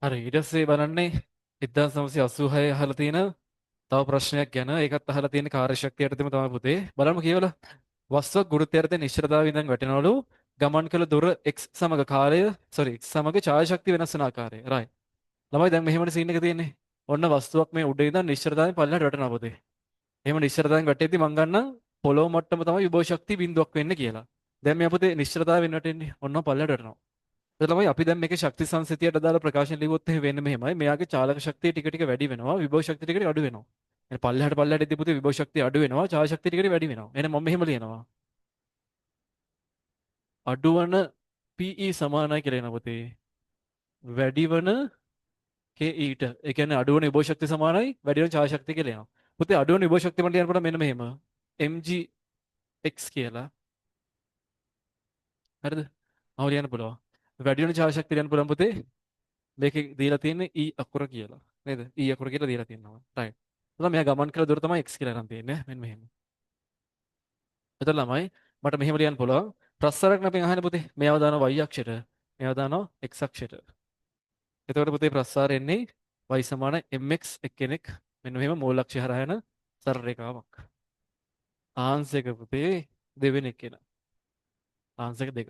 හරි ඊට පස්සේ බලන්නේ 1986 අහලා තියෙන තව ප්‍රශ්නයක් ගැන. ඒකත් අහලා තියෙන කාර්යශක්තිය යටතේම තමයි පුතේ. බලමු කියවලා. වස්තුවක් ගුරුත්වයට නිශ්චලතාවය ඉඳන් වැටෙනවලු ගමන් කළ දුර x සමග කාලය x සමග ඡාය ශක්තිය වෙනස් වෙන ආකාරය. right. ළමයි දැන් මෙහෙමනේ සීන් එක තියෙන්නේ. ඔන්න වස්තුවක් මේ උඩ ඉඳන් නිශ්චලතාවයෙන් පල්ලෙහාට වැටෙනවා පුතේ. එහෙම නිශ්චලතාවයෙන් වැටෙද්දි මං ගන්නම් පොළොව මට්ටම තමයි විභව ශක්තිය බිඳුවක් වෙන්නේ කියලා. දැන් මේ අපතේ නිශ්චලතාවයෙන් වැටෙන්නේ. ඔන්න පල්ලෙහාට වැටෙනවා. ඒ තමයි අපි දැන් මේකේ ශක්ති සංසිතියට අදාළ ප්‍රකාශන ලිව්වොත් එහෙම වෙන්නේ මෙහෙමයි. මෙයාගේ චාලක ශක්තිය ටික ටික වැඩි වෙනවා. විභව ශක්තිය ටික ටික අඩු වෙනවා. එහෙනම් පල්ලෙහාට ඉද්දී පුතේ විභව ශක්තිය අඩු වෙනවා. චාලක ශක්තිය ටික ටික වැඩි වෙනවා. එහෙනම් මම මෙහෙම ලියනවා. අඩුවන PE සමානයි කියලා එනවා පුතේ. වැඩිවන KE ට. ඒ කියන්නේ අඩුවන විභව ශක්තිය සමානයි වැඩිවන චාලක ශක්තිය කියලා එනවා. පුතේ අඩුවන විභව ශක්තිය මට ලියන්න පුළුවන් මෙන්න මෙහෙම. mgx කියලා. හරිද? මම ලියන්න පුළුවන්. වැඩිවන චාලක ශක්තිය ලියන්න පුළුවන් පුතේ. මේකේ දීලා තියෙන්නේ E අකුර කියලා. නේද? E අකුර කියලා දීලා තියෙනවා. right. එතකොට මෙයා ගමන් කළ දුර තමයි x කියලා නම් තියෙන්නේ. මෙන්න මෙහෙම. එතකොට ළමයි මට මෙහෙම ලියන්න පුළුවන්. ප්‍රස්තරයක් අපෙන් අහන්නේ පුතේ. මෙයාව දානවා y අක්ෂයට. මෙයාව දානවා x අක්ෂයට. එතකොට පුතේ ප්‍රස්තාරය එන්නේ y සමාන mx එක්කෙනෙක් මෙන්න මෙහෙම මූලක්ෂය හරහා යන සරල රේඛාවක්. ආංශක පුතේ දෙවෙනි එක්කෙනා. ආංශක දෙක.